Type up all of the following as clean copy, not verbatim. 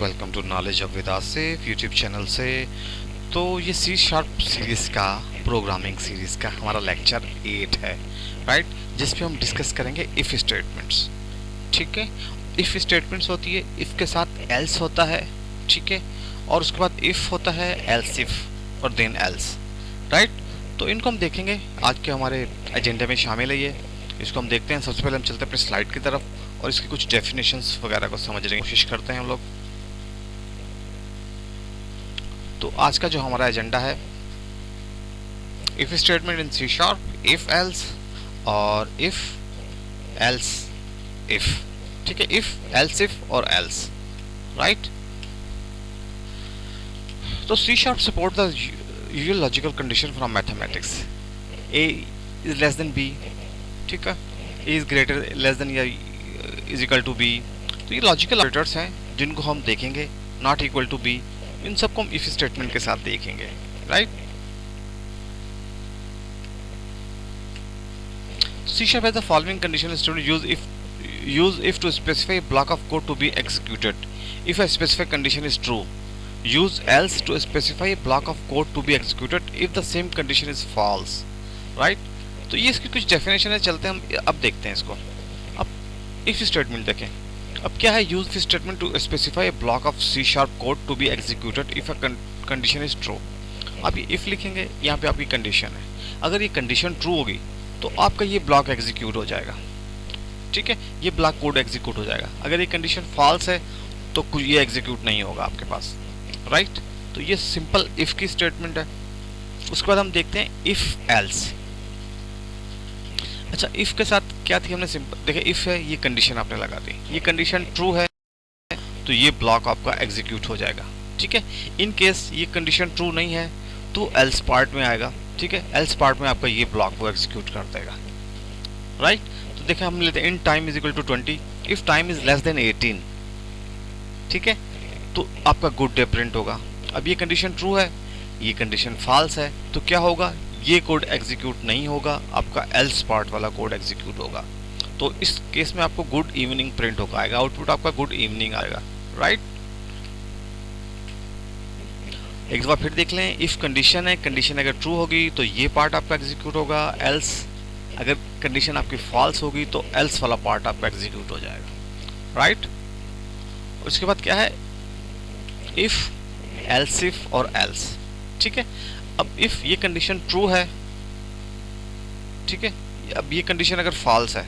Welcome to knowledge of Vedas से YouTube channel से। तो ये सी शार्प सीरीज़ का प्रोग्रामिंग सीरीज़ का हमारा लेक्चर 8 है, राइट, जिस पे हम डिस्कस करेंगे इफ़ स्टेटमेंट्स। ठीक है, इफ़ स्टेटमेंट्स होती है, इफ़ के साथ एल्स होता है, ठीक है, और उसके बाद इफ़ होता है, एल्स इफ़ और देन एल्स, राइट। तो इनको हम देखेंगे, आज के हमारे एजेंडे में शामिल है ये। इसको हम देखते हैं। सबसे पहले हम चलते हैं अपनी स्लाइड की तरफ और इसकी कुछ डेफिनेशंस वगैरह को समझने की कोशिश करते हैं हम लोग। तो आज का जो हमारा एजेंडा है, if statement in C sharp, if else और इफ एल्स इफ। ठीक है, इफ एल्स इफ और एल्स, राइट। तो C sharp support the usual logical condition from mathematics. A is less than B, ठीक है, A is greater less than या is equal to B. तो ये logical operators हैं जिनको हम देखेंगे, नॉट इक्वल टू बी, इन सबको हम इफ स्टेटमेंट के साथ देखेंगे, right. C# has the following condition student use if to specify a block of code to be executed. If a specific condition is true, use else to specify a block of code to be executed if the same condition is false, right। तो ये इसकी कुछ definition है, चलते हैं हम अब देखते हैं इसको। अब इफ स्टेटमेंट देखें, अब क्या है, use this statement to specify a block of C# code to be executed if a condition is true. अब ये इफ लिखेंगे, यहाँ पे आपकी कंडीशन है, अगर ये कंडीशन ट्रू होगी तो आपका ये ब्लॉक एग्जीक्यूट हो जाएगा, ठीक है, ये ब्लॉक कोड एग्जीक्यूट हो जाएगा। अगर ये कंडीशन फॉल्स है तो कुछ ये एग्जीक्यूट नहीं होगा आपके पास, राइट। तो ये सिंपल इफ की स्टेटमेंट है। उसके बाद हम देखते हैं इफ एल्स। अच्छा, इफ के साथ क्या थी, हमने सिंपल देखा, इफ है, ये कंडीशन आपने लगा दी, ये कंडीशन ट्रू है तो ये ब्लॉक आपका एग्जीक्यूट हो जाएगा, ठीक है। इन केस ये कंडीशन ट्रू नहीं है तो एल्स पार्ट में आएगा, ठीक है, एल्स पार्ट में आपका ये ब्लॉक को एग्जीक्यूट कर देगा, राइट। तो देखिए हम लेते हैं int time is equal to 20, if time is less than 18, ठीक है, तो आपका गुड डे प्रिंट होगा। अब ये कंडीशन ट्रू है, ये कंडीशन फॉल्स है, तो क्या होगा, ये कोड एग्जीक्यूट नहीं होगा, आपका एल्स पार्ट वाला कोड एग्जीक्यूट होगा। तो इस केस में आपको गुड इवनिंग प्रिंट होगा, आएगा आउटपुट आपका गुड इवनिंग आएगा, राइट। एक दफा फिर देख लें, इफ कंडीशन है, कंडीशन अगर ट्रू होगी तो ये पार्ट आपका एग्जीक्यूट होगा, एल्स अगर कंडीशन आपकी फॉल्स होगी तो एल्स वाला पार्ट आपका एग्जीक्यूट हो जाएगा, राइट। उसके बाद क्या है, इफ एल्स इफ और एल्स, ठीक है। अब इफ ये कंडीशन ट्रू है, ठीक है, अब ये कंडीशन अगर फॉल्स है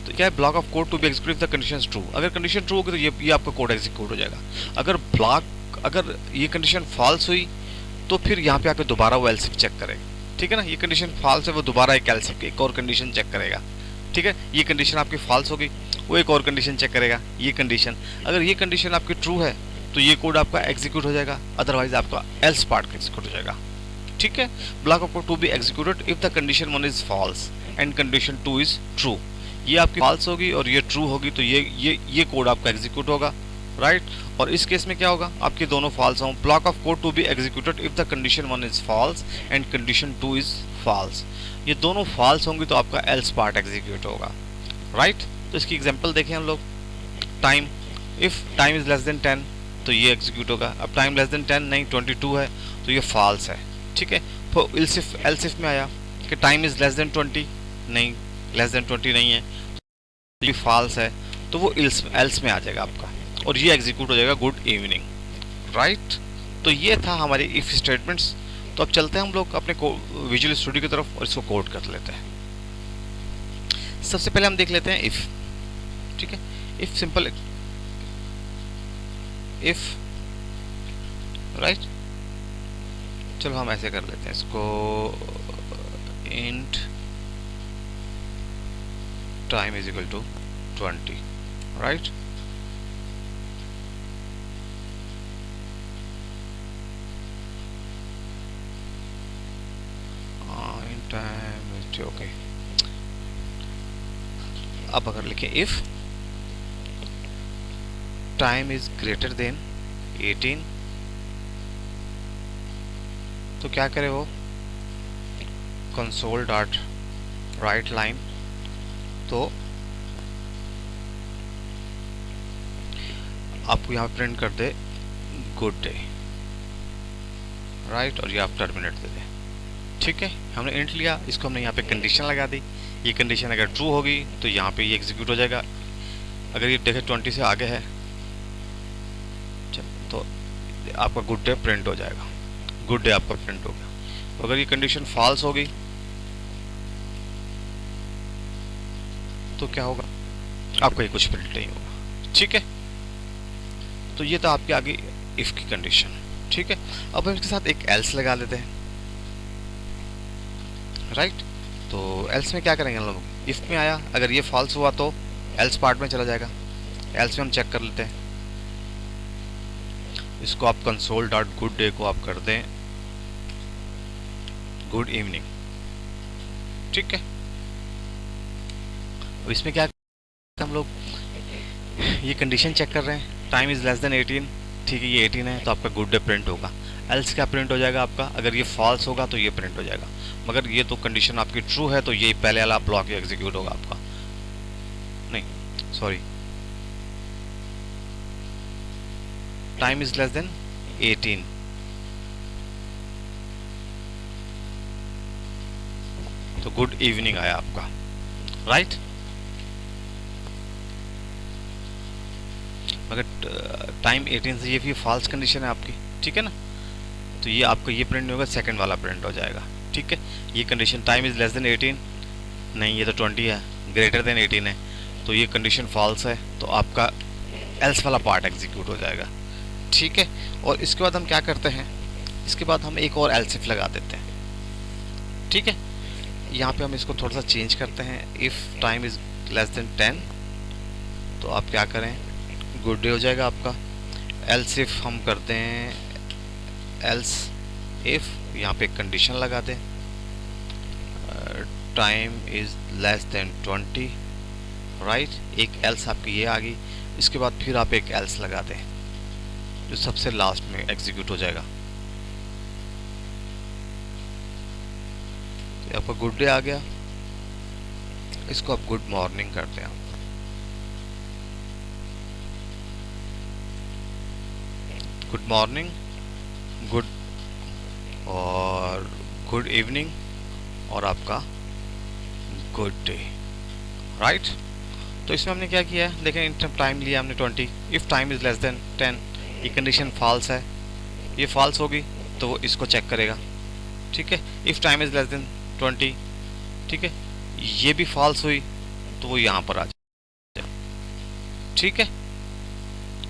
तो क्या है, block of code to be execute if the condition is true. अगर कंडीशन ट्रू होगी तो ये आपका कोड एग्जीक्यूट हो जाएगा। अगर ये कंडीशन फॉल्स हुई तो फिर यहाँ पे आकर दोबारा वो एल्स इफ चेक करेगा, ठीक है ना। ये कंडीशन फॉल्स है, वो दोबारा एक एल्स इफ एक और कंडीशन चेक करेगा, ठीक है। ये कंडीशन आपकी फॉल्स होगी, वो एक और कंडीशन चेक करेगा, ये कंडीशन, अगर ये कंडीशन आपकी ट्रू है तो ये कोड आपका एग्जीक्यूट हो जाएगा, अदरवाइज आपका एल्स पार्ट एग्जीक्यूट हो जाएगा, ठीक है। Block of code to be executed if the condition 1 is false and condition 2 is true. ये आपकी फॉल्स होगी और ये ट्रू होगी तो ये कोड आपका एग्जीक्यूट होगा, राइट। और इस केस में क्या होगा, आपके दोनों फॉल्स हों। Block of code to be executed if the condition 1 is false and condition 2 is false. ये दोनों फॉल्स होंगी तो आपका एल्स पार्ट एग्जीक्यूट होगा, राइट। तो इसकी एग्जांपल देखें हम लोग। Time, if time is less than 10 तो ये एग्जीक्यूट होगा। अब टाइम लेस देन 10 नहीं, 22 है तो ये फॉल्स है, ठीक है। तो एल्स इफ में आया कि टाइम इज लेस देन 20, नहीं, लेस देन 20 नहीं है तो ये फॉल्स है, तो वो एल्स में आ जाएगा आपका और ये एग्जीक्यूट हो जाएगा गुड इवनिंग, राइट। तो ये था हमारी इफ स्टेटमेंट्स। तो अब चलते हैं हम लोग अपने विजुअल स्टूडियो की तरफ और इसको कोड कर लेते हैं। सबसे पहले हम देख लेते हैं इफ, ठीक है। If simple if, right. चलो हम ऐसे कर लेते हैं इसको, int time is equal to 20, right. Time is okay. अब अगर लिखें if time is greater than 18 तो क्या करे वो, कंसोल डॉट राइट लाइन, तो आपको यहाँ प्रिंट कर दे गुड डे, राइट, और ये आप टर्मिनेट दे दें। ठीक है, हमने इंट लिया, इसको हमने यहाँ पे कंडीशन लगा दी। ये कंडीशन अगर ट्रू होगी तो यहाँ पे ये एग्जीक्यूट हो जाएगा। अगर ये देखें 20 से आगे है तो आपका गुड डे प्रिंट हो जाएगा, गुड डे आपका प्रिंट हो गया। तो अगर ये कंडीशन फॉल्स होगी तो क्या होगा, आपका ये कुछ प्रिंट नहीं होगा। ठीक है, तो ये तो आपके आगे इफ की कंडीशन। ठीक है, अब हम इसके साथ एक एल्स लगा लेते हैं, राइट। तो एल्स में क्या करेंगे हम लोग, इफ में आया, अगर ये फॉल्स हुआ तो एल्स पार्ट में चला जाएगा। एल्स में हम चेक कर लेते हैं, इसको आप कंसोल डॉट गुड डे को आप कर दें गुड इवनिंग। ठीक है, अब इसमें क्या हम लोग ये कंडीशन चेक कर रहे हैं, टाइम इज़ लेस देन 18। ठीक है, ये 18 है तो आपका गुड डे प्रिंट होगा। एल्स क्या प्रिंट हो जाएगा आपका, अगर ये फॉल्स होगा तो ये प्रिंट हो जाएगा। मगर ये तो कंडीशन आपकी ट्रू है तो ये पहले वाला ब्लॉक एग्जीक्यूट होगा आपका, नहीं sorry, time is less than 18। तो गुड इवनिंग आया आपका, राइट। मगर टाइम 18 से ये भी फॉल्स कंडीशन है आपकी। ठीक है ना, तो ये आपको ये प्रिंट नहीं होगा, सेकंड वाला प्रिंट हो जाएगा। ठीक है, ये condition time is less than 18, नहीं ये तो 20 है, ग्रेटर देन 18 है, तो ये कंडीशन फॉल्स है, तो आपका एल्स वाला पार्ट एग्जीक्यूट हो जाएगा। ठीक है, और इसके बाद हम क्या करते हैं, इसके बाद हम एक और एल्स इफ लगा देते हैं। ठीक है, यहाँ पे हम इसको थोड़ा सा चेंज करते हैं, if time is less than 10 तो आप क्या करें, गुड डे हो जाएगा आपका। एल्स इफ हम करते हैं, एल्स इफ यहाँ पे एक कंडीशन लगा दें, time is less than 20, right. एक एल्स आपकी ये आ गई, इसके बाद फिर आप एक एल्स लगा दें जो सबसे लास्ट में एग्जीक्यूट हो जाएगा। तो आपका गुड डे आ गया, इसको आप गुड मॉर्निंग करते हैं, आप गुड मॉर्निंग, गुड और गुड इवनिंग और आपका गुड डे, राइट। तो इसमें हमने क्या किया है, देखें इन टाइम लिया हमने 20, if time is less than 10, ये कंडीशन फॉल्स है, ये फॉल्स होगी तो वो इसको चेक करेगा। ठीक है, if time is less than 20, ठीक है, ये भी फॉल्स हुई तो वो यहाँ पर आ जाए। ठीक है,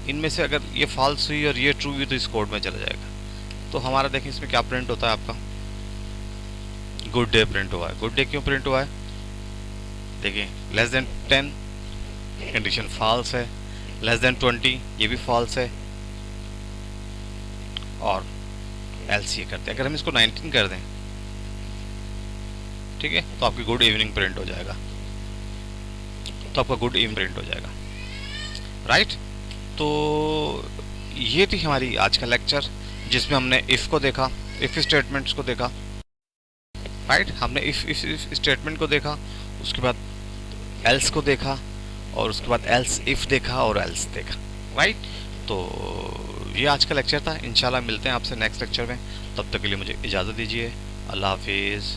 इनमें से अगर ये फॉल्स हुई और ये ट्रू हुई तो इस कोड में चला जाएगा। तो हमारा देखें इसमें क्या प्रिंट होता है, आपका गुड डे प्रिंट हुआ है। गुड डे क्यों प्रिंट हुआ है, देखिए लेस देन 10 कंडीशन फॉल्स है, लेस देन 20 ये भी फॉल्स है, और एल्स ये करते हैं। अगर हम इसको 19 कर दें, ठीक है, तो आपकी गुड इवनिंग प्रिंट हो जाएगा, तो आपका गुड इवनिंग प्रिंट हो जाएगा, राइट। तो ये थी हमारी आज का लेक्चर जिसमें हमने इफ़ को देखा, इफ़ स्टेटमेंट्स को देखा, राइट। हमने इफ स्टेटमेंट को देखा, उसके बाद एल्स को देखा, और उसके बाद एल्स इफ़ देखा और एल्स देखा, राइट। तो ये आज का लेक्चर था, इंशाल्लाह मिलते हैं आपसे नेक्स्ट लेक्चर में, तब तक के लिए मुझे इजाज़त दीजिए, अल्लाह हाफिज़।